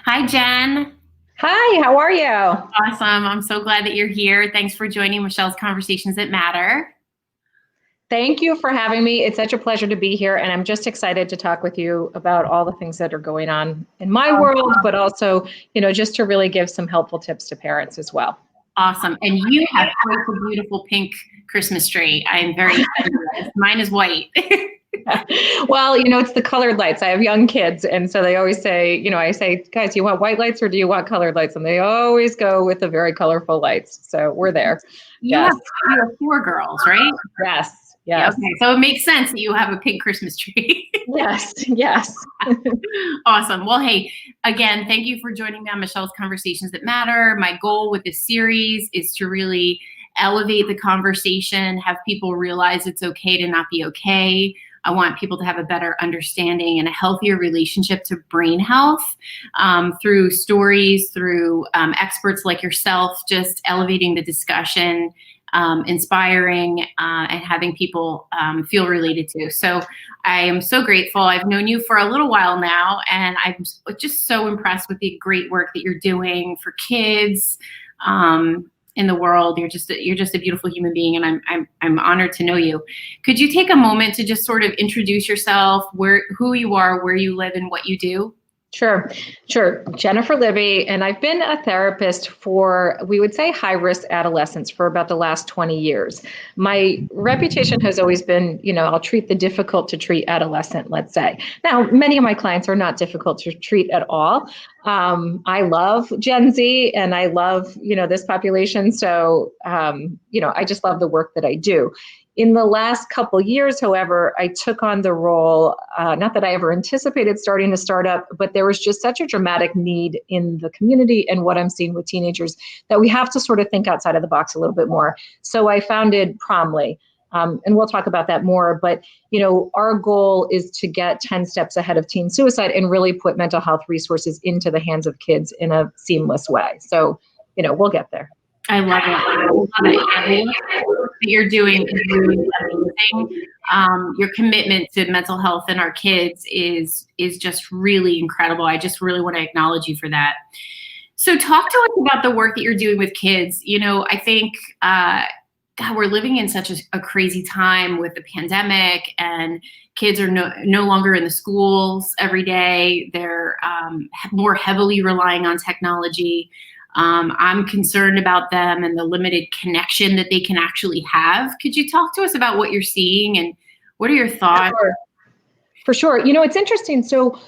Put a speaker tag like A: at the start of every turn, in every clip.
A: Hi, Jen.
B: Hi, how are you?
A: Awesome. I'm so glad that you're here. Thanks for joining Michelle's Conversations That Matter.
B: Thank you for having me. It's such a pleasure to be here, and I'm just excited to talk with you about all the things that are going on in my world, but also, just to really give some helpful tips to parents as well.
A: Awesome. And you have quite a beautiful pink Christmas tree. I'm very envious. Mine is white.
B: Well, it's the colored lights. I have young kids, and so they always say, I say, guys, you want white lights or do you want colored lights? And they always go with the very colorful lights. So we're there.
A: You
B: Yes.
A: have four girls, right?
B: Yes.
A: Yeah,
B: Yes.
A: okay. So it makes sense that you have a pink Christmas tree.
B: Yes. Yes.
A: Awesome. Well, hey, again, thank you for joining me on Michelle's Conversations That Matter. My goal with this series is to really elevate the conversation, have people realize it's okay to not be okay. I want people to have a better understanding and a healthier relationship to brain health through stories, through experts like yourself, just elevating the discussion, inspiring, and having people feel related to. So I am so grateful. I've known you for a little while now, and I'm just so impressed with the great work that you're doing for kids in the world. You're just a beautiful human being, and I'm honored to know you. Could you take a moment to just sort of introduce yourself, who you are, where you live, and what you do?
B: Sure. Jennifer Libby, and I've been a therapist for, we would say, high-risk adolescents for about the last 20 years. My reputation has always been, I'll treat the difficult to treat adolescent, let's say. Now, many of my clients are not difficult to treat at all. I love Gen Z and I love, this population. So, I just love the work that I do. In the last couple years, however, I took on the role, not that I ever anticipated starting a startup, but there was just such a dramatic need in the community and what I'm seeing with teenagers that we have to sort of think outside of the box a little bit more. So I founded Promly, and we'll talk about that more. But, our goal is to get 10 steps ahead of teen suicide and really put mental health resources into the hands of kids in a seamless way. So, we'll get there.
A: I love it. I love it. The work that you're doing is really amazing. Your commitment to mental health in our kids is just really incredible. I just really want to acknowledge you for that. So talk to us about the work that you're doing with kids. I think God, we're living in such a crazy time with the pandemic, and kids are no longer in the schools every day. They're more heavily relying on technology. I'm concerned about them and the limited connection that they can actually have. Could you talk to us about what you're seeing and what are your thoughts?
B: For sure. It's interesting. So,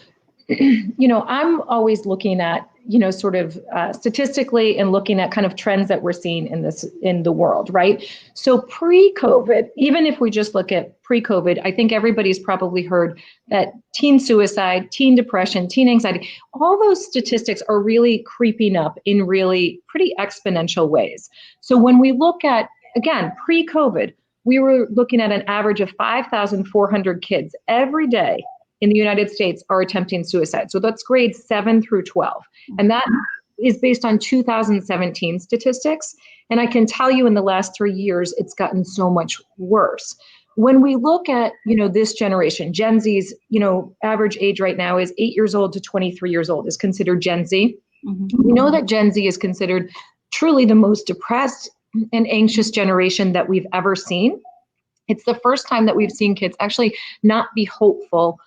B: I'm always looking at, sort of statistically and looking at kind of trends that we're seeing in the world, right? So pre-COVID, even if we just look at pre-COVID, I think everybody's probably heard that teen suicide, teen depression, teen anxiety, all those statistics are really creeping up in really pretty exponential ways. So when we look at, again, pre-COVID, we were looking at an average of 5,400 kids every day in the United States are attempting suicide. So that's grades 7 through 12. And that is based on 2017 statistics. And I can tell you in the last 3 years, it's gotten so much worse. When we look at, this generation, Gen Z's, average age right now is 8 years old to 23 years old is considered Gen Z. Mm-hmm. We know that Gen Z is considered truly the most depressed and anxious generation that we've ever seen. It's the first time that we've seen kids actually not be hopeful,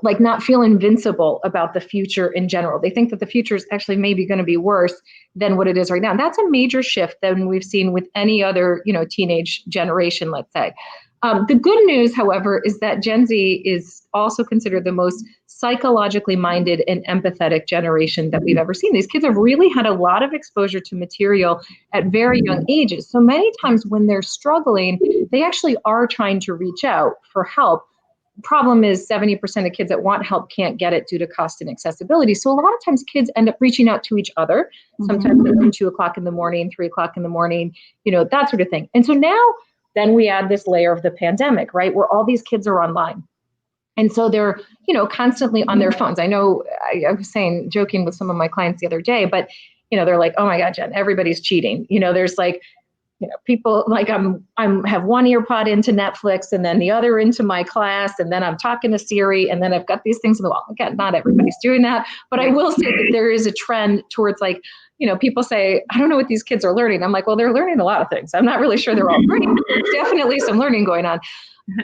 B: like not feel invincible about the future in general. They think that the future is actually maybe going to be worse than what it is right now. And that's a major shift than we've seen with any other, teenage generation, let's say. The good news, however, is that Gen Z is also considered the most psychologically minded and empathetic generation that we've ever seen. These kids have really had a lot of exposure to material at very young ages. So many times when they're struggling, they actually are trying to reach out for help. Problem is 70% of kids that want help can't get it due to cost and accessibility. So a lot of times kids end up reaching out to each other, sometimes at 2 o'clock in the morning, 3 o'clock in the morning, that sort of thing. And so now then we add this layer of the pandemic, right, where all these kids are online. And so they're, constantly on their phones. I know I was joking with some of my clients the other day, but, they're like, oh my God, Jen, everybody's cheating. There's like, people like I'm have one ear pod into Netflix and then the other into my class, and then I'm talking to Siri, and then I've got these things in the wall. Again, not everybody's doing that, but I will say that there is a trend towards like, people say, I don't know what these kids are learning. I'm like, well, they're learning a lot of things. I'm not really sure they're all great, but there's definitely some learning going on.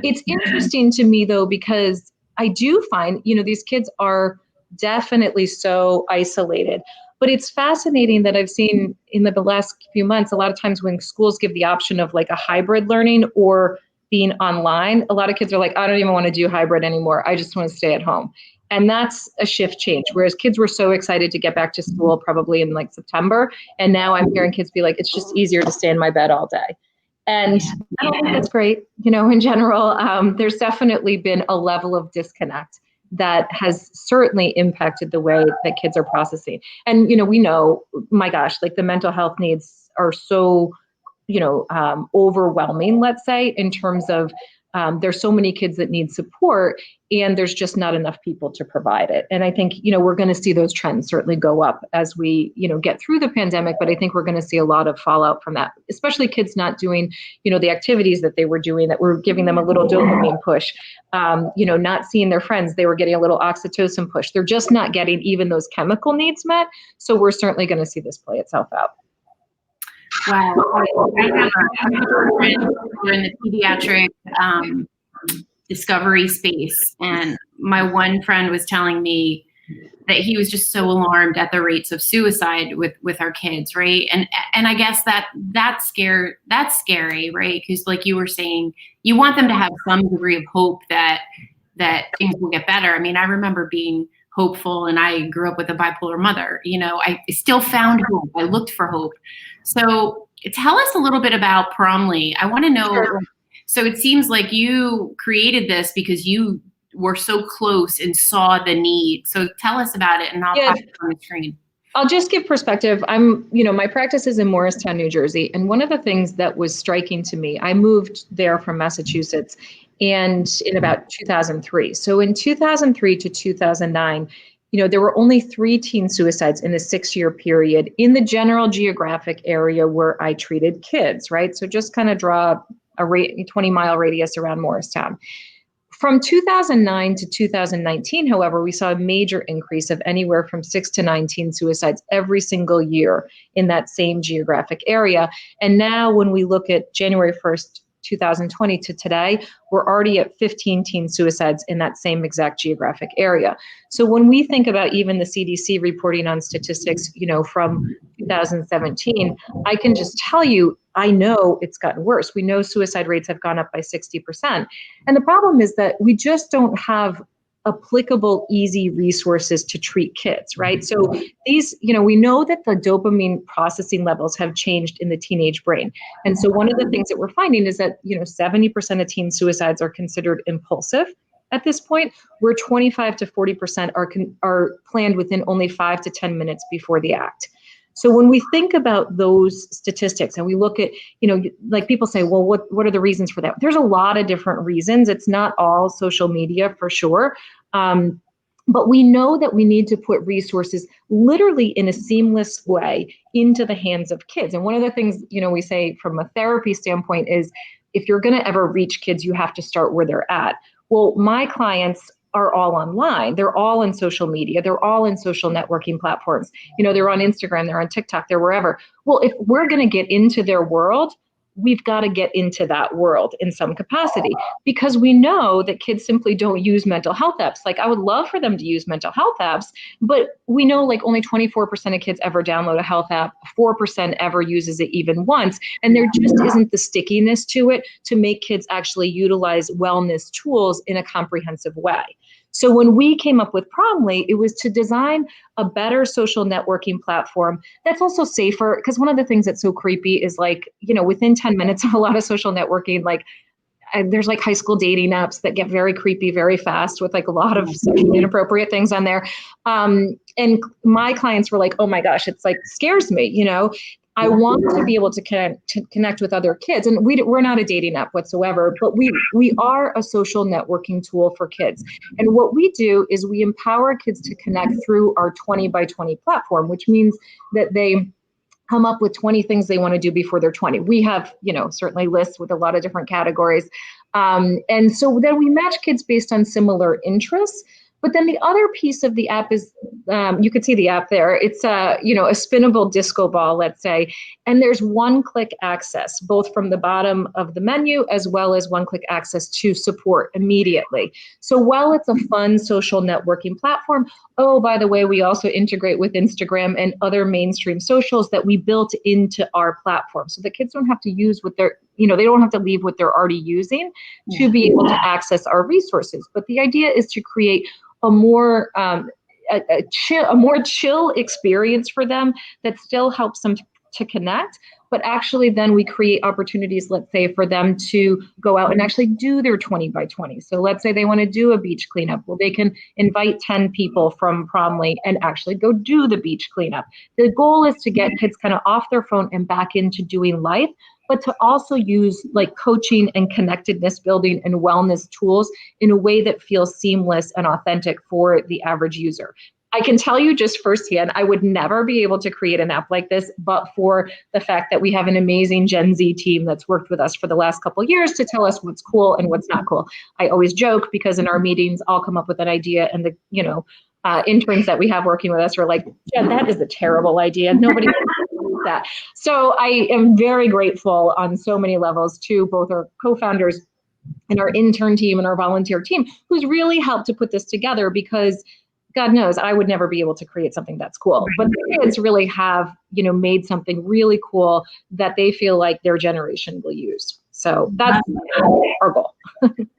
B: It's interesting to me though, because I do find, these kids are definitely so isolated. But it's fascinating that I've seen in the last few months, a lot of times when schools give the option of like a hybrid learning or being online, a lot of kids are like, I don't even want to do hybrid anymore. I just want to stay at home. And that's a shift change. Whereas kids were so excited to get back to school probably in like September. And now I'm hearing kids be like, it's just easier to stay in my bed all day. And I don't think that's great. In general, there's definitely been a level of disconnect that has certainly impacted the way that kids are processing. And, we know, my gosh, like the mental health needs are so, overwhelming, let's say, in terms of there's so many kids that need support and there's just not enough people to provide it. And I think, we're going to see those trends certainly go up as we, get through the pandemic, but I think we're going to see a lot of fallout from that, especially kids not doing, the activities that they were doing that were giving them a little dopamine push, not seeing their friends, they were getting a little oxytocin push. They're just not getting even those chemical needs met. So we're certainly going to see this play itself out.
A: Wow. I have a friend who are in the pediatric discovery space. And my one friend was telling me that he was just so alarmed at the rates of suicide with our kids, right? And I guess that's scary, right? Because like you were saying, you want them to have some degree of hope that things will get better. I mean, I remember being hopeful, and I grew up with a bipolar mother. I still found hope. I looked for hope. So tell us a little bit about Promly. I want to know. Sure. So it seems like you created this because you were so close and saw the need. So tell us about it, and I'll pop it on the screen.
B: I'll just give perspective. My practice is in Morristown, New Jersey. And one of the things that was striking to me, I moved there from Massachusetts and in about 2003. So in 2003 to 2009, there were only 3 teen suicides in a 6-year period in the general geographic area where I treated kids, right? So just kind of draw a 20-mile radius around Morristown. From 2009 to 2019, however, we saw a major increase of anywhere from 6 to 19 suicides every single year in that same geographic area. And now when we look at January 1st, 2020 to today, we're already at 15 teen suicides in that same exact geographic area. So when we think about even the CDC reporting on statistics, from 2017, I can just tell you, I know it's gotten worse. We know suicide rates have gone up by 60%. And the problem is that we just don't have applicable, easy resources to treat kids, right? So these, we know that the dopamine processing levels have changed in the teenage brain. And so one of the things that we're finding is that, 70% of teen suicides are considered impulsive at this point, where 25 to 40% are planned within only 5 to 10 minutes before the act. So when we think about those statistics and we look at, like people say, well, what are the reasons for that? There's a lot of different reasons. It's not all social media for sure. But we know that we need to put resources literally in a seamless way into the hands of kids. And one of the things, we say from a therapy standpoint is if you're going to ever reach kids, you have to start where they're at. Well, my clients are all online. They're all in social media. They're all in social networking platforms. They're on Instagram, they're on TikTok, they're wherever. Well, if we're going to get into their world, we've got to get into that world in some capacity, because we know that kids simply don't use mental health apps. Like, I would love for them to use mental health apps, but we know like only 24% of kids ever download a health app, 4% ever uses it even once. And there just isn't the stickiness to it to make kids actually utilize wellness tools in a comprehensive way. So when we came up with Promly, it was to design a better social networking platform that's also safer. Because one of the things that's so creepy is like, within 10 minutes of a lot of social networking, like there's like high school dating apps that get very creepy very fast with like a lot of sexually inappropriate things on there. And my clients were like, oh my gosh, it's like scares me, I want to be able to connect with other kids. And we're not a dating app whatsoever, but we are a social networking tool for kids. And what we do is we empower kids to connect through our 20 by 20 platform, which means that they come up with 20 things they want to do before they're 20. We have, certainly lists with a lot of different categories. And so then we match kids based on similar interests. But then the other piece of the app is, you could see the app there. It's a spinnable disco ball, let's say, and there's one-click access, both from the bottom of the menu as well as one-click access to support immediately. So while it's a fun social networking platform, oh, by the way, we also integrate with Instagram and other mainstream socials that we built into our platform. So the kids don't have to use what they're, they don't have to leave what they're already using to be able to access our resources. But the idea is to create a more chill experience for them that still helps them to connect, but actually then we create opportunities, let's say, for them to go out and actually do their 20 by 20. So let's say they want to do a beach cleanup. Well, they can invite 10 people from Promly and actually go do the beach cleanup. The goal is to get kids kind of off their phone and back into doing life, but to also use like coaching and connectedness building and wellness tools in a way that feels seamless and authentic for the average user. I can tell you just firsthand, I would never be able to create an app like this, but for the fact that we have an amazing Gen Z team that's worked with us for the last couple of years to tell us what's cool and what's not cool. I always joke because in our meetings, I'll come up with an idea and the, interns that we have working with us are like, Jen, that is a terrible idea. Nobody wants that. So I am very grateful on so many levels to both our co-founders and our intern team and our volunteer team, who's really helped to put this together because God knows I would never be able to create something that's cool. But the kids really have, made something really cool that they feel like their generation will use. So that's our goal.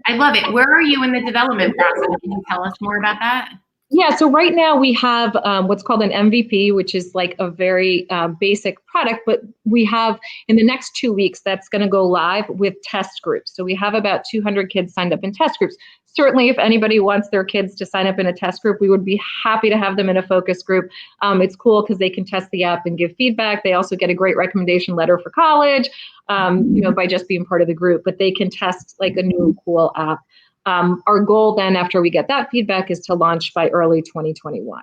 A: I love it. Where are you in the development process? Can you tell us more about that?
B: Yeah, so right now we have what's called an MVP, which is like a very basic product, but we have in the next 2 weeks, that's going to go live with test groups. So we have about 200 kids signed up in test groups. Certainly, if anybody wants their kids to sign up in a test group, we would be happy to have them in a focus group. It's cool because they can test the app and give feedback. They also get a great recommendation letter for college, by just being part of the group, but they can test like a new cool app. Our goal then, after we get that feedback, is to launch by early 2021.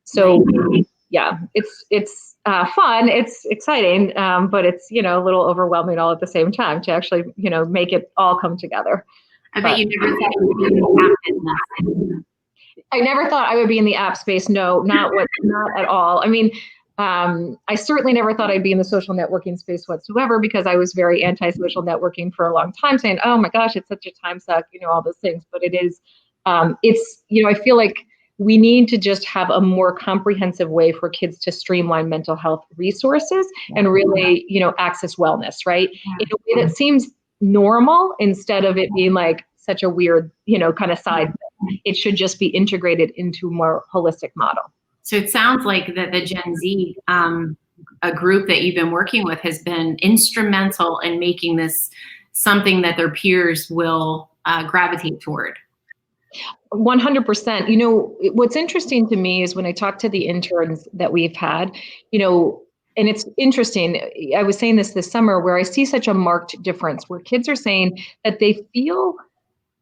B: So yeah, it's fun, it's exciting, but it's, a little overwhelming all at the same time to actually, make it all come together.
A: I bet you never thought you would be in the app business.
B: I never thought I would be in the app space. No, not at all. I mean, I certainly never thought I'd be in the social networking space whatsoever because I was very anti-social networking for a long time, saying, oh my gosh, it's such a time suck, all those things. But it is, I feel like we need to just have a more comprehensive way for kids to streamline mental health resources and really, access wellness, right? In a way that seems normal instead of it being like such a weird, kind of side thing. It should just be integrated into a more holistic model.
A: So it sounds like that the Gen Z, a group that you've been working with, has been instrumental in making this something that their peers will gravitate toward.
B: 100%. What's interesting to me is when I talk to the interns that we've had, and it's interesting, I was saying this summer where I see such a marked difference where kids are saying that they feel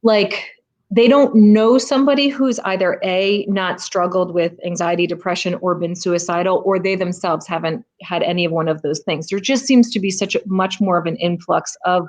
B: like they don't know somebody who's either A, not struggled with anxiety, depression, or been suicidal, or they themselves haven't had any of one of those things. There just seems to be much more of an influx of,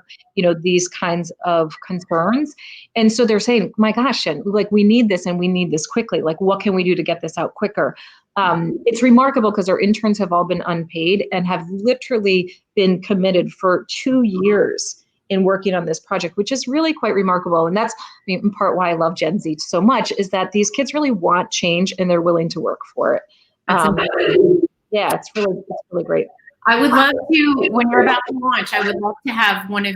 B: these kinds of concerns. And so they're saying, my gosh, and like, we need this and we need this quickly. Like, what can we do to get this out quicker? It's remarkable because our interns have all been unpaid and have literally been committed for 2 years in working on this project, which is really quite remarkable. And that's in part why I love Gen Z so much, is that these kids really want change and they're willing to work for it. Yeah, it's really great.
A: I would love to, when you're about to launch, I would love to have one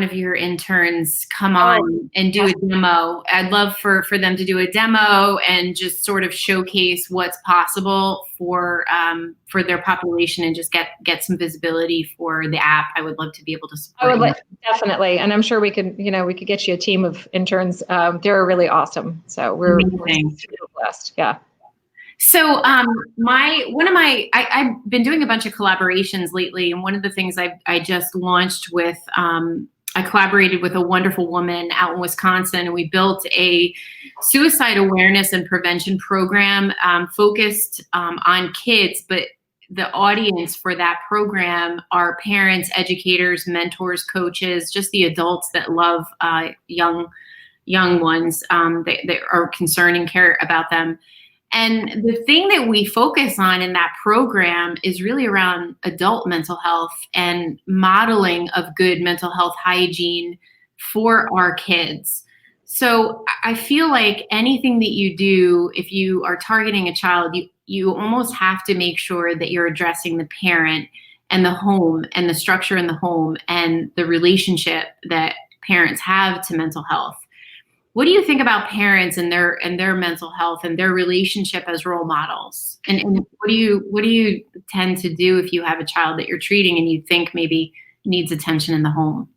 A: of your interns come on and do a demo. I'd love for them to do a demo and just sort of showcase what's possible for their population and just get some visibility for the app. I would love to be able to support you.
B: Definitely. And I'm sure we could get you a team of interns. They're really awesome. So we're super blessed. Yeah.
A: So I've been doing a bunch of collaborations lately, and one of the things I just launched with, I collaborated with a wonderful woman out in Wisconsin, and we built a suicide awareness and prevention program focused on kids, but the audience for that program are parents, educators, mentors, coaches, just the adults that love young ones, that are concerned and care about them. And the thing that we focus on in that program is really around adult mental health and modeling of good mental health hygiene for our kids. So I feel like anything that you do, if you are targeting a child, you almost have to make sure that you're addressing the parent and the home and the structure in the home and the relationship that parents have to mental health. What do you think about parents and their mental health and their relationship as role models? And what do you tend to do if you have a child that you're treating and you think maybe needs attention in the home?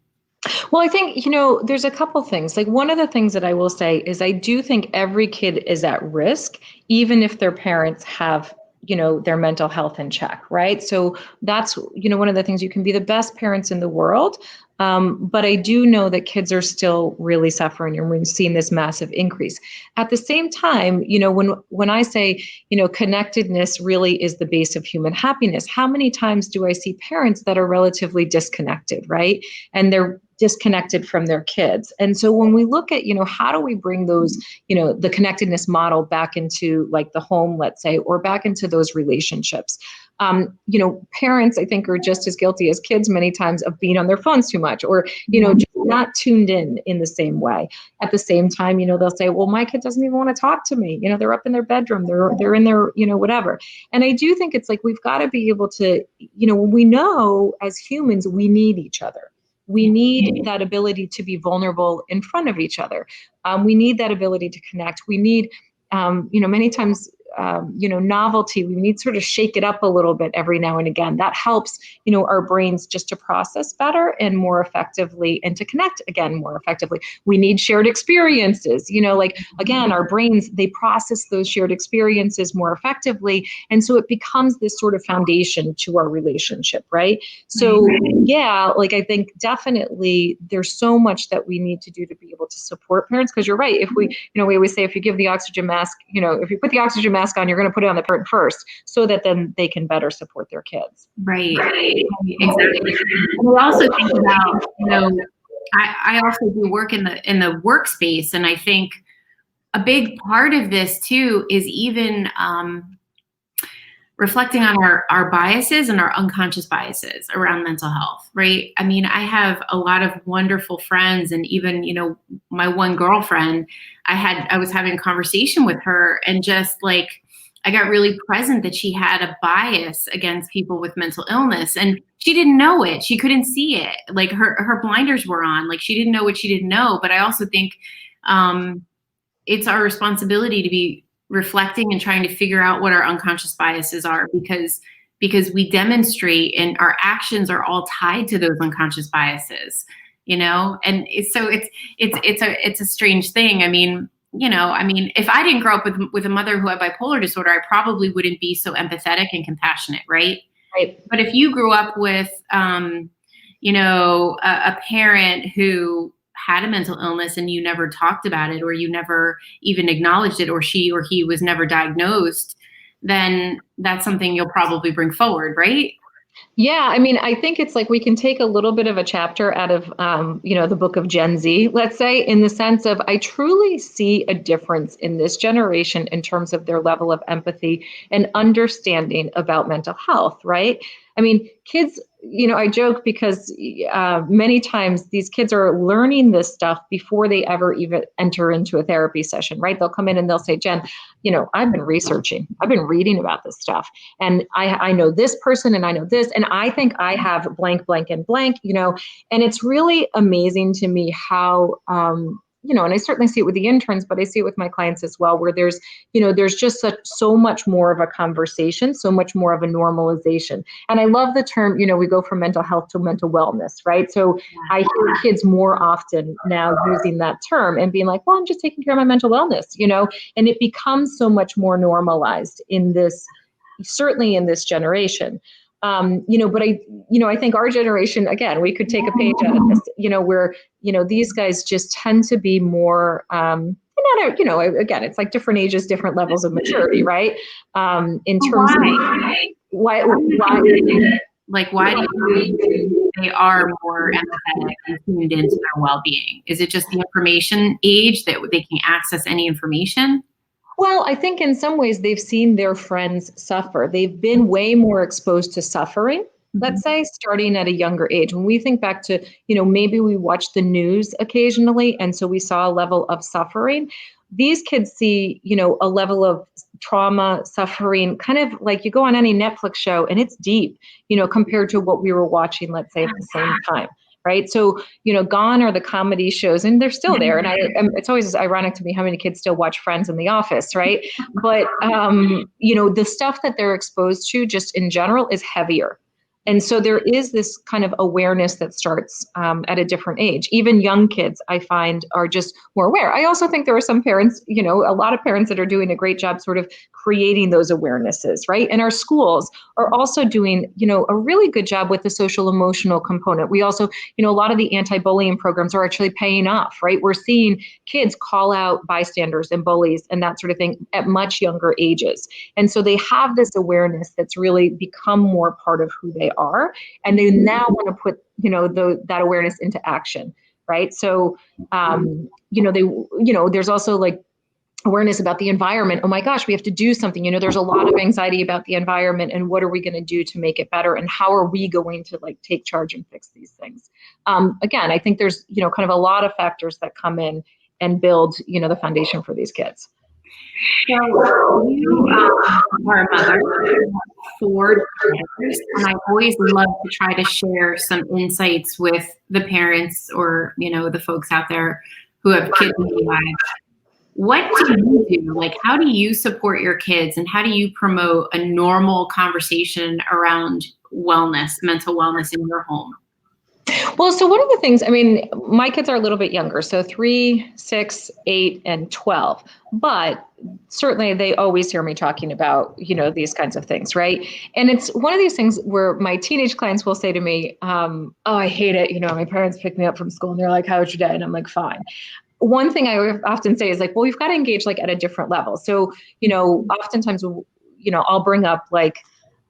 B: Well, I think, there's a couple things. Like, one of the things that I will say is I do think every kid is at risk, even if their parents have, their mental health in check, right? So that's, one of the things. You can be the best parents in the world. But I do know that kids are still really suffering, and we're seeing this massive increase. At the same time, when I say, connectedness really is the base of human happiness, how many times do I see parents that are relatively disconnected, right? And they're disconnected from their kids. And so when we look at, how do we bring those, the connectedness model back into like the home, let's say, or back into those relationships? Parents, I think, are just as guilty as kids many times of being on their phones too much, or, just not tuned in the same way. At the same time, they'll say, well, my kid doesn't even want to talk to me. They're up in their bedroom, they're in their, whatever. And I do think it's like, we've got to be able to, we know as humans, we need each other. We need that ability to be vulnerable in front of each other. We need that ability to connect. We need, many times, novelty. We need to sort of shake it up a little bit every now and again. That helps, our brains just to process better and more effectively, and to connect again more effectively. We need shared experiences, again, our brains, they process those shared experiences more effectively. And so it becomes this sort of foundation to our relationship, right? So yeah, I think definitely there's so much that we need to do to be able to support parents. Because you're right. If we, we always say, if you give the oxygen mask, if you put the oxygen mask on, you're going to put it on the parent first, so that then they can better support their kids.
A: Right. Exactly. And we also think about, I also do work in the workspace, and I think a big part of this too is even reflecting on our biases and our unconscious biases around mental health, right? I mean, I have a lot of wonderful friends, and even, my one girlfriend, I was having a conversation with her, and just like, I got really present that she had a bias against people with mental illness, and she didn't know it. She couldn't see it. Like her blinders were on, like she didn't know what she didn't know. But I also think it's our responsibility to be reflecting and trying to figure out what our unconscious biases are, because we demonstrate, and our actions are all tied to those unconscious biases, and it's a strange thing. I mean, if I didn't grow up with a mother who had bipolar disorder, I probably wouldn't be so empathetic and compassionate, right?
B: Right.
A: But if you grew up with, a parent who had a mental illness and you never talked about it, or you never even acknowledged it, or she or he was never diagnosed, then that's something you'll probably bring forward, right?
B: Yeah, I mean, I think it's like we can take a little bit of a chapter out of, the book of Gen Z, let's say, in the sense of, I truly see a difference in this generation in terms of their level of empathy and understanding about mental health, right? I mean, kids, I joke because many times these kids are learning this stuff before they ever even enter into a therapy session, right? They'll come in and they'll say, Jen, I've been researching, I've been reading about this stuff, and I know this person, and I know this, and I think I have blank, blank, and blank, and it's really amazing to me how, and I certainly see it with the interns, but I see it with my clients as well, where there's just so much more of a conversation, so much more of a normalization. And I love the term, we go from mental health to mental wellness, right? So I hear kids more often now using that term and being like, well, I'm just taking care of my mental wellness, and it becomes so much more normalized in this, certainly in this generation. But I think our generation, again, we could take a page out of this, where, these guys just tend to be more, again, it's like different ages, different levels of maturity, right? In terms of Why
A: why do you think they are more empathetic and tuned into their well-being? Is it just the information age that they can access any information?
B: Well, I think in some ways they've seen their friends suffer. They've been way more exposed to suffering, let's say, starting at a younger age. When we think back to, maybe we watch the news occasionally, and so we saw a level of suffering. These kids see, a level of trauma, suffering, kind of like you go on any Netflix show and it's deep, compared to what we were watching, let's say, at the same time. Right. So, gone are the comedy shows, and they're still there. And it's always ironic to me how many kids still watch Friends in the Office. Right. But, the stuff that they're exposed to just in general is heavier. And so there is this kind of awareness that starts at a different age. Even young kids, I find, are just more aware. I also think there are some parents, a lot of parents that are doing a great job sort of creating those awarenesses, right? And our schools are also doing, a really good job with the social emotional component. We also, a lot of the anti-bullying programs are actually paying off, right? We're seeing kids call out bystanders and bullies and that sort of thing at much younger ages. And so they have this awareness that's really become more part of who they are, and they now want to put that awareness into action, right? So there's also like awareness about the environment. Oh my gosh, we have to do something. There's a lot of anxiety about the environment, and what are we going to do to make it better, and how are we going to take charge and fix these things? Again, I think there's kind of a lot of factors that come in and build the foundation for these kids.
A: So you are a mother of 4 daughters, and I always love to try to share some insights with the parents or, the folks out there who have kids in their lives. What do you do? How do you support your kids, and how do you promote a normal conversation around wellness, mental wellness in your home?
B: Well, so one of the things, my kids are a little bit younger, so 3, 6, 8, and 12, but certainly they always hear me talking about, these kinds of things, right? And it's one of these things where my teenage clients will say to me, oh, I hate it. My parents pick me up from school and they're like, how was your day? And I'm like, fine. One thing I often say is well, we've got to engage at a different level. So, oftentimes, I'll bring up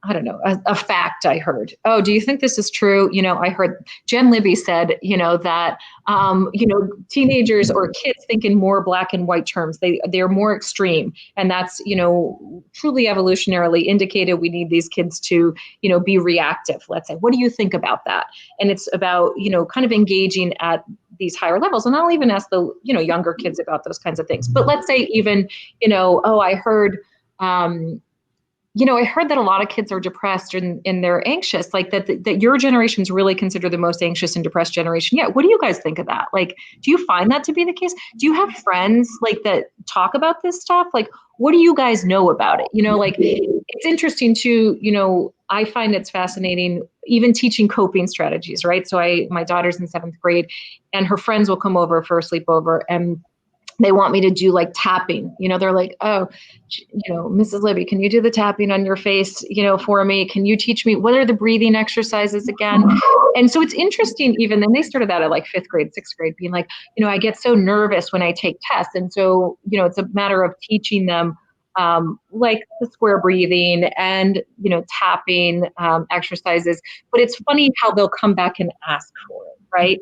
B: I don't know, a fact I heard. Oh, do you think this is true? I heard Jen Libby said, that, teenagers or kids think in more black and white terms. They're more extreme. And that's, truly evolutionarily indicated. We need these kids to, be reactive, let's say. What do you think about that? And it's about, kind of engaging at these higher levels. And I'll even ask the, younger kids about those kinds of things. But let's say even, oh, I heard, I heard that a lot of kids are depressed and they're anxious, that your generation's really considered the most anxious and depressed generation. Yeah. What do you guys think of that? Do you find that to be the case? Do you have friends that talk about this stuff? What do you guys know about it? It's interesting too, I find it's fascinating, even teaching coping strategies, right? So my daughter's in 7th grade and her friends will come over for a sleepover, and they want me to do tapping. They're like, oh, Mrs. Libby, can you do the tapping on your face, for me? Can you teach me what are the breathing exercises again? And so it's interesting, even then they started that at 5th grade, 6th grade, being I get so nervous when I take tests. And so, it's a matter of teaching them the square breathing and, tapping exercises. But it's funny how they'll come back and ask for it. Right.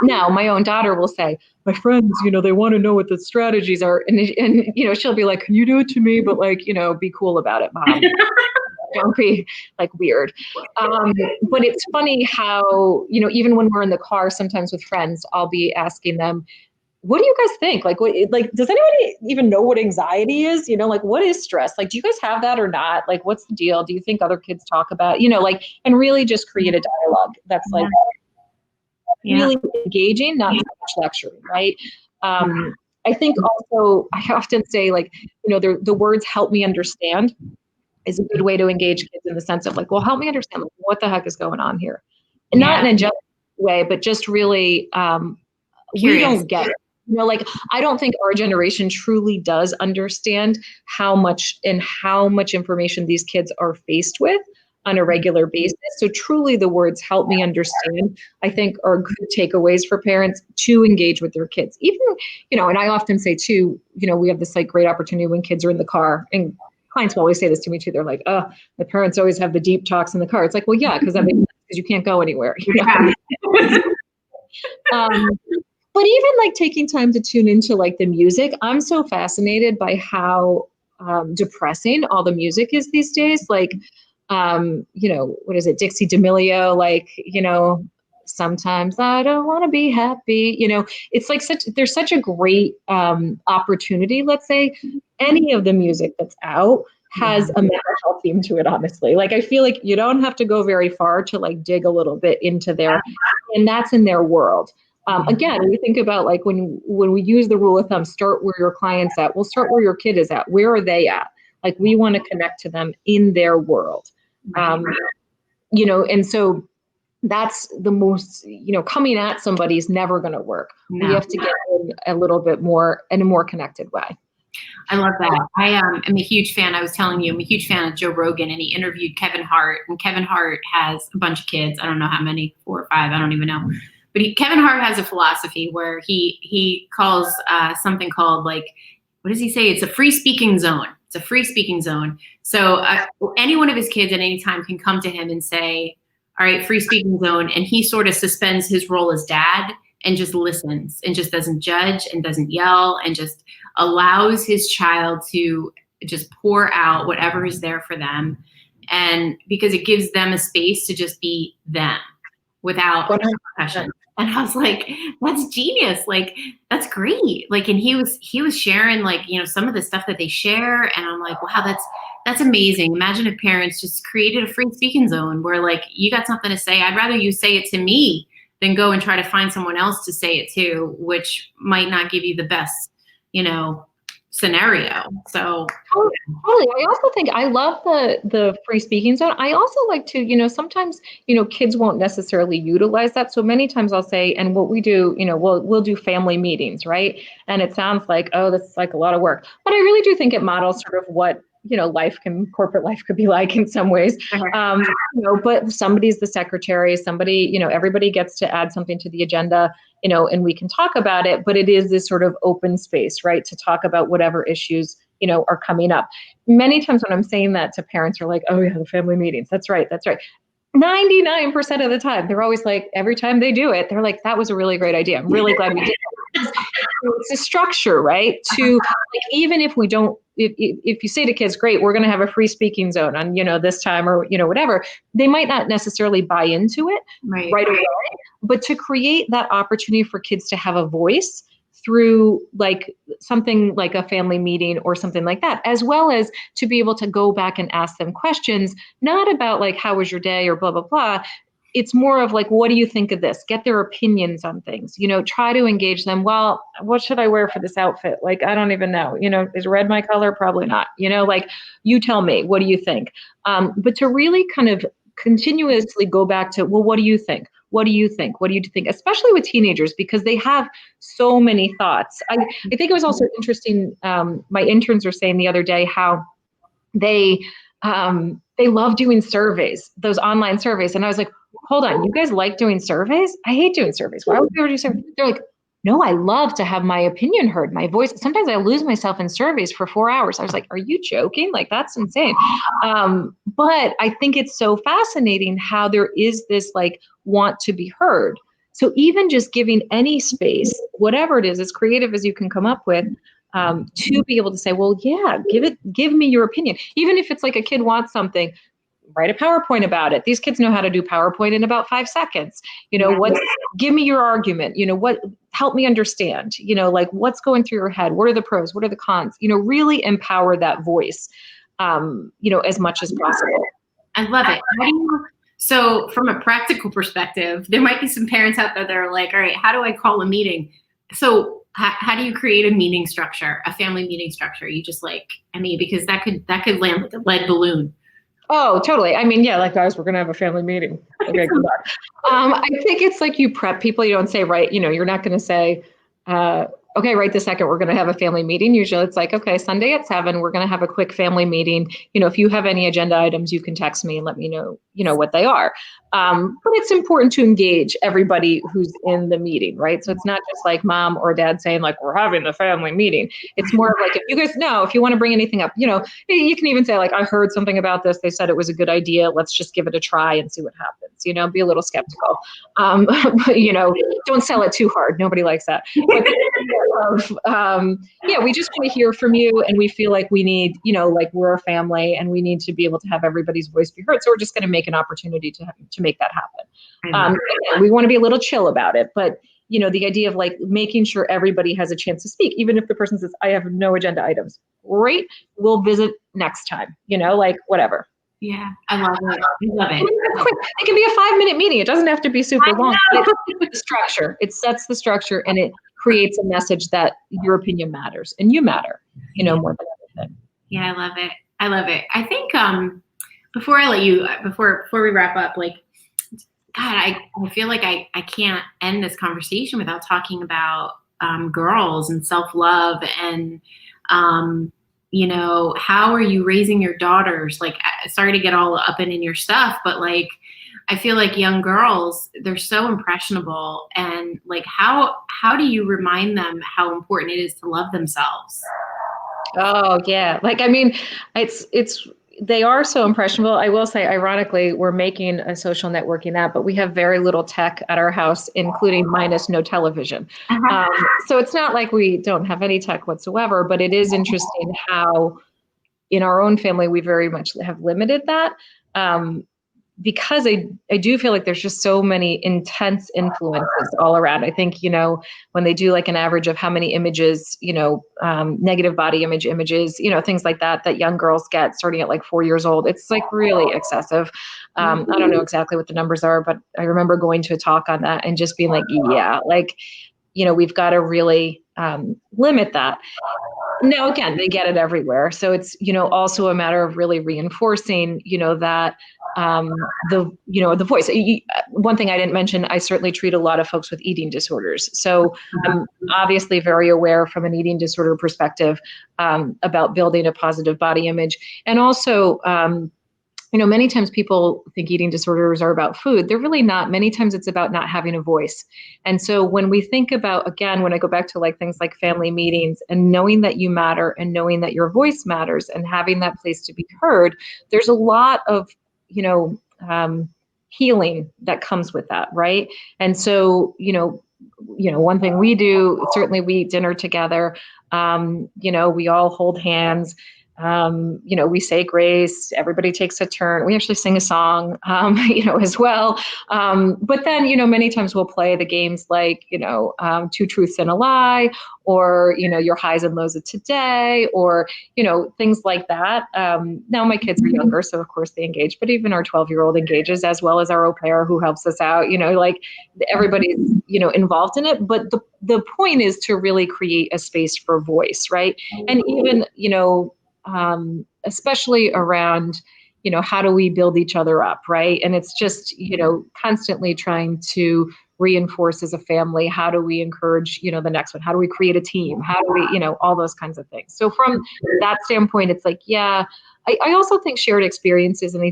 B: Now, my own daughter will say, my friends, they want to know what the strategies are. And she'll be like, can you do it to me? But be cool about it, Mom. Don't be weird. But it's funny how, even when we're in the car, sometimes with friends, I'll be asking them, what do you guys think? Does anybody even know what anxiety is? What is stress? Do you guys have that or not? What's the deal? Do you think other kids talk about, and really just create a dialogue that's really engaging, not so much lecturing, right? I think also, I often say the words help me understand is a good way to engage kids in the sense of well, help me understand what the heck is going on here. And not in a judgmental way, but just really, we don't get it. I don't think our generation truly does understand how much information these kids are faced with on a regular basis. So truly the words help me understand, I think, are good takeaways for parents to engage with their kids. Even, and I often say too, we have this great opportunity when kids are in the car and clients will always say this to me too. They're like, oh, the parents always have the deep talks in the car. It's like, well, yeah, because that makes sense because you can't go anywhere. But even like taking time to tune into like the music, I'm so fascinated by how depressing all the music is these days. Like, what is it? Dixie D'Amelio, like, sometimes I don't want to be happy. It's like there's such a great opportunity. Let's say any of the music that's out has a mental health theme to it, honestly. Like, I feel like you don't have to go very far to like dig a little bit into and that's in their world. Again, we think about like when we use the rule of thumb, start where your client's at. Well, start where your kid is at. Where are they at? Like, we want to connect to them in their world. And so that's the most, coming at somebody is never going to work. No. We have to get in a little bit more in a more connected way.
A: I love that. I am a huge fan. I was telling you, I'm a huge fan of Joe Rogan, and he interviewed Kevin Hart, and Kevin Hart has a bunch of kids. I don't know how many, 4 or 5. I don't even know. But Kevin Hart has a philosophy where he calls something called, like, what does he say? It's a free speaking zone. It's a free speaking zone. So any one of his kids at any time can come to him and say, all right, free speaking zone. And he sort of suspends his role as dad and just listens and just doesn't judge and doesn't yell and just allows his child to just pour out whatever is there for them. And because it gives them a space to just be them without repercussion. And I was like, that's genius. Like, that's great. Like, and he was sharing, like, some of the stuff that they share. And I'm like, wow, that's amazing. Imagine if parents just created a free speaking zone where, like, you got something to say. I'd rather you say it to me than go and try to find someone else to say it to, which might not give you the best, scenario. So
B: totally. I also think I love the free speaking zone. I also like to, sometimes, kids won't necessarily utilize that. So many times I'll say, and what we do, we'll do family meetings, right? And it sounds like, oh, that's like a lot of work. But I really do think it models sort of what corporate life could be like in some ways. But somebody's the secretary, somebody, everybody gets to add something to the agenda, and we can talk about it, but it is this sort of open space, right? To talk about whatever issues, are coming up. Many times when I'm saying that to parents are like, oh yeah, the family meetings. That's right. 99% of the time, they're always like, every time they do it, they're like, that was a really great idea. I'm really glad we did it. It's a structure, right? To like, even if we don't, if you say to kids, great, we're going to have a free speaking zone on, this time or, whatever, they might not necessarily buy into it right away, but to create that opportunity for kids to have a voice through like something like a family meeting or something like that, as well as to be able to go back and ask them questions, not about like, how was your day or blah, blah, blah. It's more of like, what do you think of this? Get their opinions on things, try to engage them. Well, what should I wear for this outfit? Like, I don't even know, is red my color? Probably not, like, you tell me, what do you think? But to really kind of continuously go back to, well, what do you think? What do you think? What do you think? Especially with teenagers, because they have so many thoughts. I think it was also interesting. My interns were saying the other day how they love doing surveys, those online surveys. And I was like, hold on, you guys like doing surveys? I hate doing surveys. Why would you ever do surveys? They're like, no, I love to have my opinion heard, my voice. Sometimes I lose myself in surveys for 4 hours. I was like, are you joking? Like, that's insane. But I think it's so fascinating how there is this like want to be heard. So even just giving any space, whatever it is, as creative as you can come up with, to be able to say, well, yeah, give me your opinion. Even if it's like a kid wants something, write a PowerPoint about it. These kids know how to do PowerPoint in about 5 seconds. Give me your argument, help me understand, like what's going through your head? What are the pros? What are the cons? Really empower that voice, as much as possible.
A: I love it. So from a practical perspective, there might be some parents out there that are like, all right, how do I call a meeting? So how do you create a meeting structure, a family meeting structure? You just because that could land like a lead balloon.
B: Oh, totally. I mean, yeah, like, guys, we're going to have a family meeting. Okay, good luck. I think it's like you prep people. You don't say, right, you're not going to say, okay, right this second, we're going to have a family meeting. Usually it's like, okay, Sunday at 7, we're going to have a quick family meeting. If you have any agenda items, you can text me and let me know, what they are. But it's important to engage everybody who's in the meeting, right? So it's not just like mom or dad saying like, we're having the family meeting. It's more of like, if you guys know, if you want to bring anything up, you can even say like, I heard something about this. They said it was a good idea. Let's just give it a try and see what happens. Be a little skeptical. But, don't sell it too hard. Nobody likes that. But we just want to hear from you, and we feel like we need, like we're a family, and we need to be able to have everybody's voice be heard. So we're just going to make an opportunity to make that happen. We want to be a little chill about it, but the idea of like making sure everybody has a chance to speak, even if the person says, I have no agenda items. Great, we'll visit next time. Like whatever.
A: Yeah, I love it. I love it.
B: It can be a 5-minute meeting. It doesn't have to be super long. It's the structure. It sets the structure, and it creates a message that your opinion matters and you matter, more than anything.
A: Yeah, I love it. I love it. I think before I let you, before we wrap up, like, God, I feel like I can't end this conversation without talking about girls and self-love and how are you raising your daughters? Like, sorry to get all up in your stuff, but like, I feel like young girls, they're so impressionable, and like, how do you remind them how important it is to love themselves?
B: Oh yeah. Like, I mean, they are so impressionable. I will say, ironically, we're making a social networking app, but we have very little tech at our house, including minus no television. So it's not like we don't have any tech whatsoever, but it is interesting how in our own family, we very much have limited that. Because I do feel like there's just so many intense influences all around. I think, when they do like an average of how many images, negative body images, things like that young girls get starting at like 4 years old, it's like really excessive. I don't know exactly what the numbers are, but I remember going to a talk on that and just being like, yeah, like, we've got to really limit that. Now, again, they get it everywhere. So it's, also a matter of really reinforcing, that the voice. One thing I didn't mention, I certainly treat a lot of folks with eating disorders. So I'm obviously very aware from an eating disorder perspective about building a positive body image. And also, many times people think eating disorders are about food. They're really not. Many times it's about not having a voice. And so when we think about, again, when I go back to like things like family meetings and knowing that you matter and knowing that your voice matters and having that place to be heard, there's a lot of, healing that comes with that, right? And so, one thing we do, certainly we eat dinner together, we all hold hands. We say grace, everybody takes a turn. We actually sing a song, as well. But then, many times we'll play the games like, Two Truths and a Lie, or, your highs and lows of today, or, things like that. Now my kids are younger, so of course they engage, but even our 12-year-old engages, as well as our au pair who helps us out, like everybody's, involved in it. But the point is to really create a space for voice, right? And even, especially around, how do we build each other up, right? And it's just, constantly trying to reinforce as a family. How do we encourage, the next one? How do we create a team? How do we, all those kinds of things. So from that standpoint, it's like, yeah, I also think shared experiences, and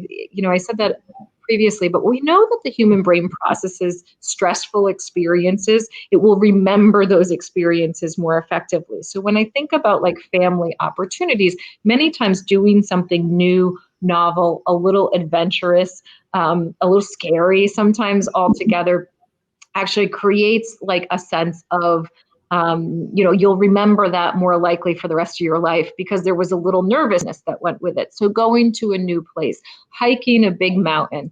B: I said that previously, but we know that the human brain processes stressful experiences. It will remember those experiences more effectively. So when I think about like family opportunities, many times doing something new, novel, a little adventurous, a little scary sometimes altogether, actually creates like a sense of, you'll remember that more likely for the rest of your life because there was a little nervousness that went with it. So going to a new place, hiking a big mountain,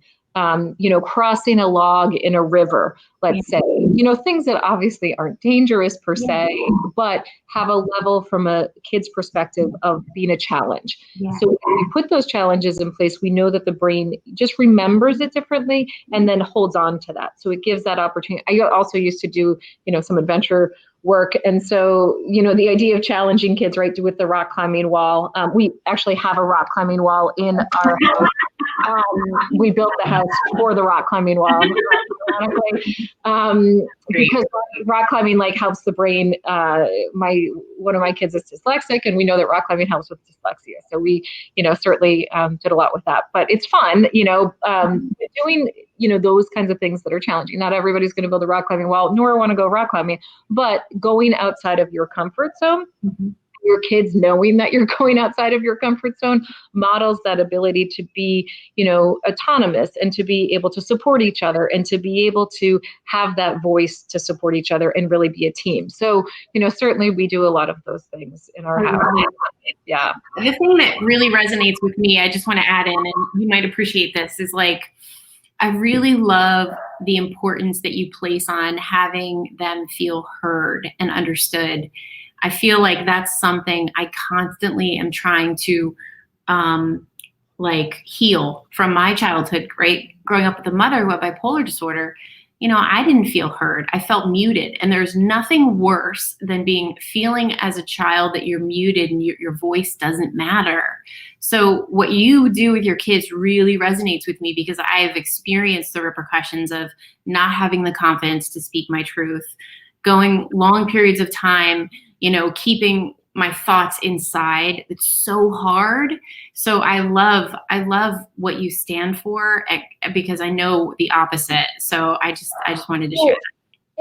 B: crossing a log in a river, let's say, things that obviously aren't dangerous per se, but have a level from a kid's perspective of being a challenge. So when we put those challenges in place, we know that the brain just remembers it differently and then holds on to that. So it gives that opportunity. I also used to do, some adventure work. And so, the idea of challenging kids, right, with the rock climbing wall, we actually have a rock climbing wall in our house. We built the house for the rock climbing wall, ironically, because rock climbing like helps the brain. One of my kids is dyslexic, and we know that rock climbing helps with dyslexia. So we, certainly did a lot with that. But it's fun, doing those kinds of things that are challenging. Not everybody's going to build a rock climbing wall, nor want to go rock climbing, but going outside of your comfort zone. Mm-hmm. Your kids knowing that you're going outside of your comfort zone models that ability to be, autonomous and to be able to support each other and to be able to have that voice to support each other and really be a team. So, certainly we do a lot of those things in our house. Yeah.
A: The thing that really resonates with me, I just want to add in, and you might appreciate this, is like, I really love the importance that you place on having them feel heard and understood. I feel like that's something I constantly am trying to heal from my childhood, right? Growing up with a mother who had bipolar disorder, I didn't feel heard. I felt muted. And there's nothing worse than feeling as a child that you're muted and your voice doesn't matter. So what you do with your kids really resonates with me, because I've experienced the repercussions of not having the confidence to speak my truth, going long periods of time, keeping my thoughts inside. It's so hard. So I love what you stand for, because I know the opposite. So I just wanted to share that.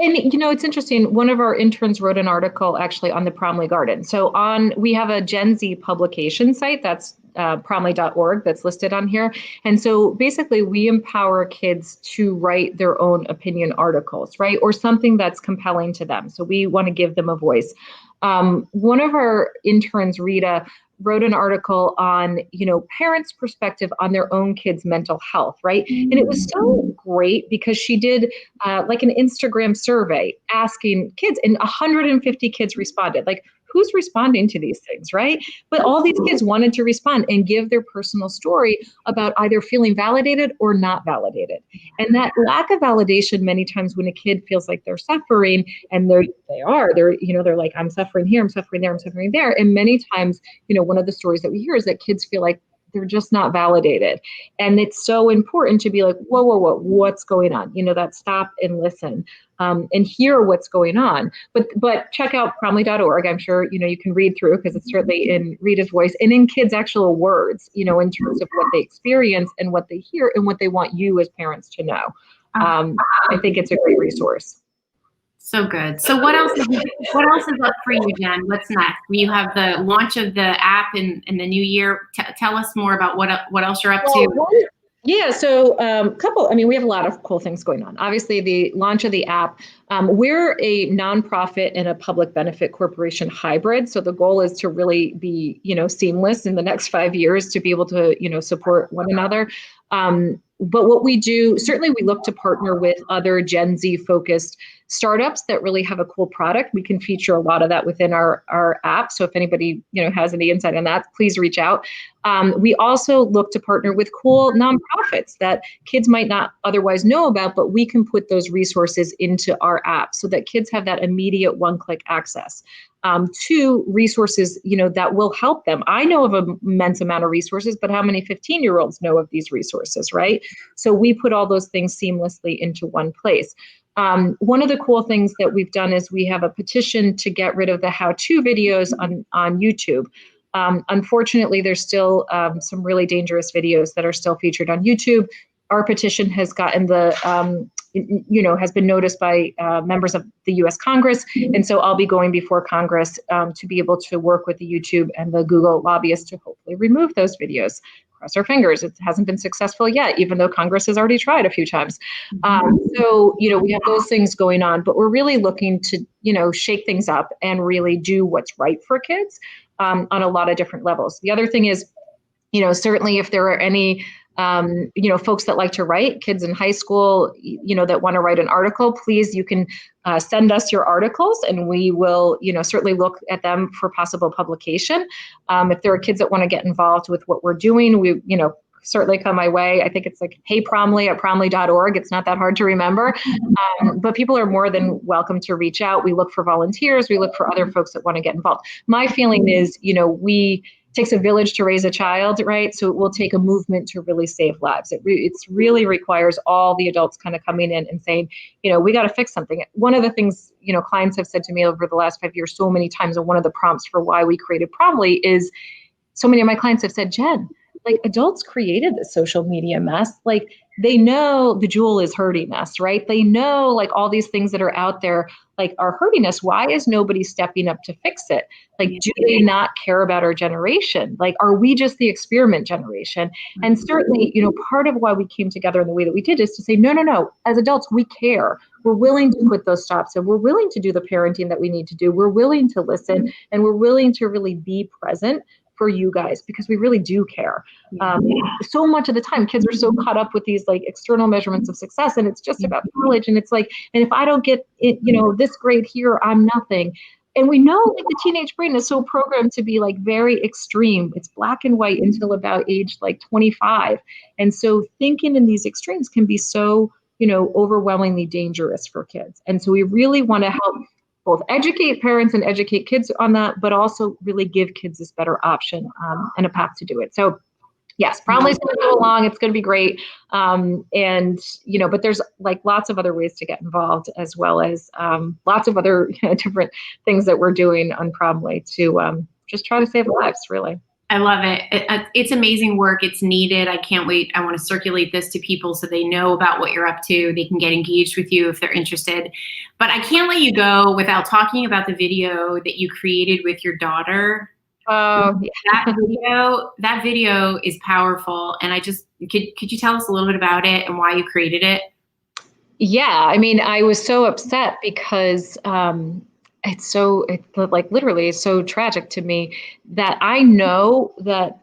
B: And, it's interesting. One of our interns wrote an article actually on the Promly Garden. So we have a Gen Z publication site that's promly.org that's listed on here. And so basically we empower kids to write their own opinion articles, right? Or something that's compelling to them. So we want to give them a voice. One of our interns, Rita, wrote an article on, parents' perspective on their own kids' mental health, right? And it was so great because she did like an Instagram survey asking kids, and 150 kids responded. Like, who's responding to these things, right? But all these kids wanted to respond and give their personal story about either feeling validated or not validated. And that lack of validation, many times when a kid feels like they're suffering, and they're like, I'm suffering here, I'm suffering there, I'm suffering there. And many times, one of the stories that we hear is that kids feel like they're just not validated. And it's so important to be like, whoa, what's going on? That stop and listen and hear what's going on. But check out promly.org. I'm sure, you can read through, because it's certainly in Rita's voice and in kids' actual words, in terms of what they experience and what they hear and what they want you as parents to know. I think it's a great resource.
A: So good. So what else is up for you, Jen? What's next? You have the launch of the app in the new year. Tell us more about what else you're up to.
B: Yeah, so we have a lot of cool things going on. Obviously, the launch of the app. We're a nonprofit and a public benefit corporation hybrid. So the goal is to really be, seamless in the next 5 years to be able to, support one another. But what we do, certainly we look to partner with other Gen Z focused startups that really have a cool product. We can feature a lot of that within our app. So if anybody, has any insight on that, please reach out. We also look to partner with cool nonprofits that kids might not otherwise know about, but we can put those resources into our app so that kids have that immediate one-click access to resources, that will help them. I know of an immense amount of resources, but how many 15-year-olds know of these resources, right? So we put all those things seamlessly into one place. One of the cool things that we've done is we have a petition to get rid of the how-to videos on YouTube. Unfortunately, there's still some really dangerous videos that are still featured on YouTube. Our petition has gotten has been noticed by members of the U.S. Congress. And so I'll be going before Congress to be able to work with the YouTube and the Google lobbyists to hopefully remove those videos. Cross our fingers. It hasn't been successful yet, even though Congress has already tried a few times. So, we have those things going on, but we're really looking to, shake things up and really do what's right for kids on a lot of different levels. The other thing is, certainly if there are any folks that like to write, kids in high school, that want to write an article, please, you can send us your articles and we will, certainly look at them for possible publication. If there are kids that want to get involved with what we're doing, we, certainly come my way. I think it's like, hey, Promly at promly.org. It's not that hard to remember. But people are more than welcome to reach out. We look for volunteers. We look for other folks that want to get involved. My feeling is, we takes a village to raise a child, right? So it will take a movement to really save lives. It really requires all the adults kind of coming in and saying, we got to fix something. One of the things, clients have said to me over the last 5 years so many times, and one of the prompts for why we created Promly is so many of my clients have said, Jen, like adults created the social media mess. Like they know the jewel is hurting us, right? They know like all these things that are out there like are hurting us. Why is nobody stepping up to fix it? Like, do they not care about our generation? Like, are we just the experiment generation? And certainly, part of why we came together in the way that we did is to say, no, as adults, we care. We're willing to put those stops in. We're willing to do the parenting that we need to do. We're willing to listen, and we're willing to really be present for you guys because we really do care. So much of the time, kids are so caught up with these like external measurements of success, and it's just about college. And it's like, and if I don't get it, this grade here, I'm nothing. And we know like the teenage brain is so programmed to be like very extreme. It's black and white until about age like 25. And so thinking in these extremes can be so, overwhelmingly dangerous for kids. And so we really want to help both educate parents and educate kids on that, but also really give kids this better option and a path to do it. So yes, Promly's going to go along. It's going to be great. But there's like lots of other ways to get involved, as well as lots of other different things that we're doing on Promly to just try to save lives, really.
A: I love it. It's amazing work. It's needed. I can't wait. I want to circulate this to people so they know about what you're up to. They can get engaged with you if they're interested. But I can't let you go without talking about the video that you created with your daughter. That video is powerful. And could you tell us a little bit about it and why you created it?
B: Yeah, I mean, I was so upset because it's like literally so tragic to me that I know that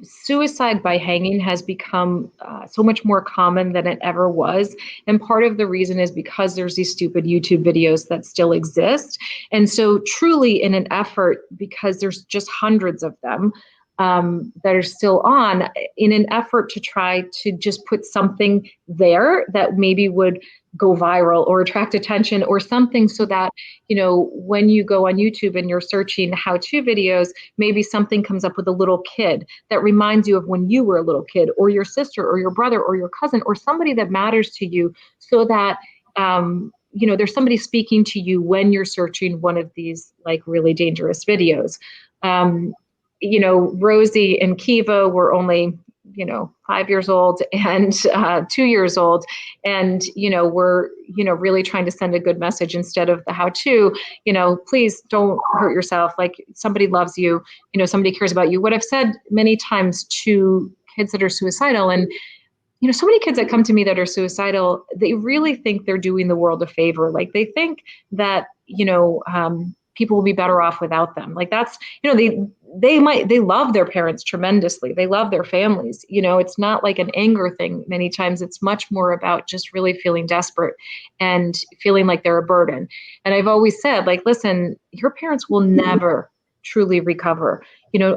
B: suicide by hanging has become so much more common than it ever was. And part of the reason is because there's these stupid YouTube videos that still exist. And so truly in an effort, because there's just hundreds of them that are still on, in an effort to try to just put something there that maybe would go viral or attract attention or something, so that, when you go on YouTube and you're searching how-to videos, maybe something comes up with a little kid that reminds you of when you were a little kid, or your sister or your brother or your cousin or somebody that matters to you, so that there's somebody speaking to you when you're searching one of these like really dangerous videos. Rosie and Kiva were only 5 years old and 2 years old. And, we're, really trying to send a good message instead of the how-to, please don't hurt yourself. Like somebody loves you, somebody cares about you. What I've said many times to kids that are suicidal, and, so many kids that come to me that are suicidal, they really think they're doing the world a favor. Like they think that, people will be better off without them. Like that's, they love their parents tremendously. They love their families. It's not like an anger thing. Many times it's much more about just really feeling desperate and feeling like they're a burden. And I've always said, like, listen, your parents will never truly recover.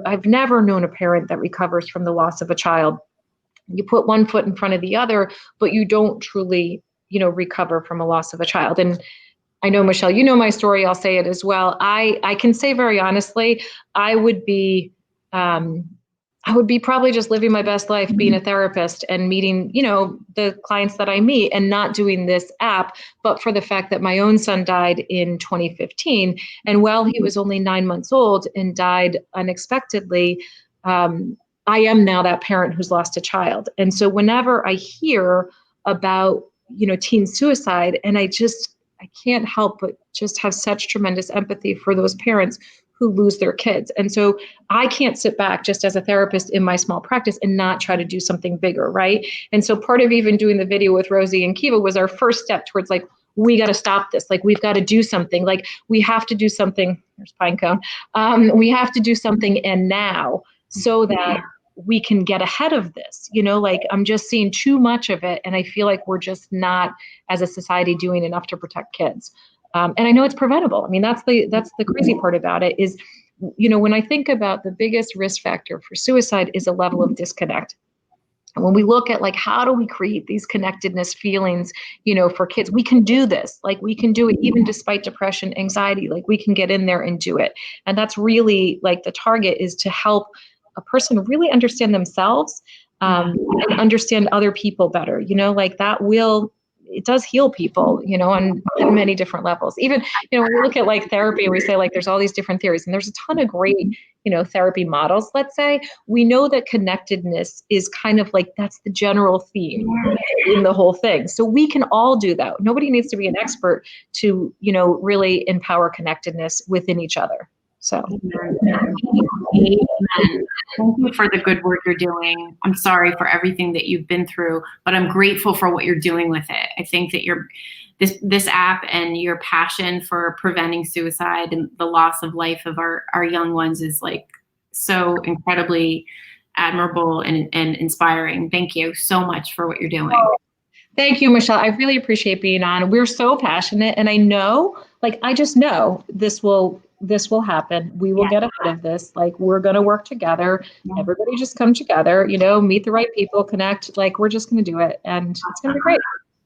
B: I've never known a parent that recovers from the loss of a child. You put one foot in front of the other, but you don't truly, recover from a loss of a child. And I know, Michelle, you know my story. I'll say it as well. I can say very honestly, I would be probably just living my best life, being a therapist and meeting, the clients that I meet, and not doing this app, but for the fact that my own son died in 2015. And while he was only 9 months old and died unexpectedly, I am now that parent who's lost a child. And so whenever I hear about, teen suicide, and I can't help but just have such tremendous empathy for those parents who lose their kids. And so I can't sit back just as a therapist in my small practice and not try to do something bigger, right? And so part of even doing the video with Rosie and Kiva was our first step towards like, we got to stop this. Like, we've got to do something. Like, we have to do something. There's Pinecone. We have to do something, and now, so that we can get ahead of this. Like, I'm just seeing too much of it, and I feel like we're just not, as a society, doing enough to protect kids. And I know it's preventable. I mean, that's the crazy part about it is, when I think about the biggest risk factor for suicide is a level of disconnect. And when we look at like, how do we create these connectedness feelings, for kids, we can do this. Like we can do it even despite depression, anxiety, like we can get in there and do it. And that's really like the target, is to help a person really understand themselves, and understand other people better, like it does heal people, on many different levels. Even, when we look at like therapy, we say like there's all these different theories, and there's a ton of great, therapy models, let's say. We know that connectedness is kind of like, that's the general theme in the whole thing. So we can all do that. Nobody needs to be an expert to, really empower connectedness within each other. So.
A: Amen. Thank you for the good work you're doing. I'm sorry for everything that you've been through, but I'm grateful for what you're doing with it. I think that this app and your passion for preventing suicide and the loss of life of our young ones is like so incredibly admirable and inspiring. Thank you so much for what you're doing.
B: Thank you, Michelle. I really appreciate being on. We're so passionate, and I know, like, I just know this will happen. We will get ahead of this. Like, we're going to work together. Everybody just come together, meet the right people, connect. Like, we're just going to do it, and it's going to be great.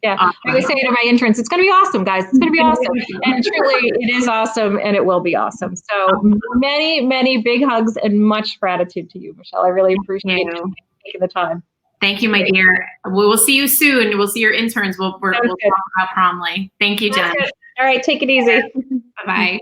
B: Yeah. Awesome. I always say to my interns, it's going to be awesome, guys. It's going to be awesome. And truly, it is awesome, and it will be awesome. So many, many big hugs and much gratitude to you, Michelle. I really appreciate you taking the time.
A: Thank you, my dear. We will see you soon. We'll see your interns. We'll talk about Promly. Thank you, Jen.
B: All right. Take it easy.
A: Bye-bye.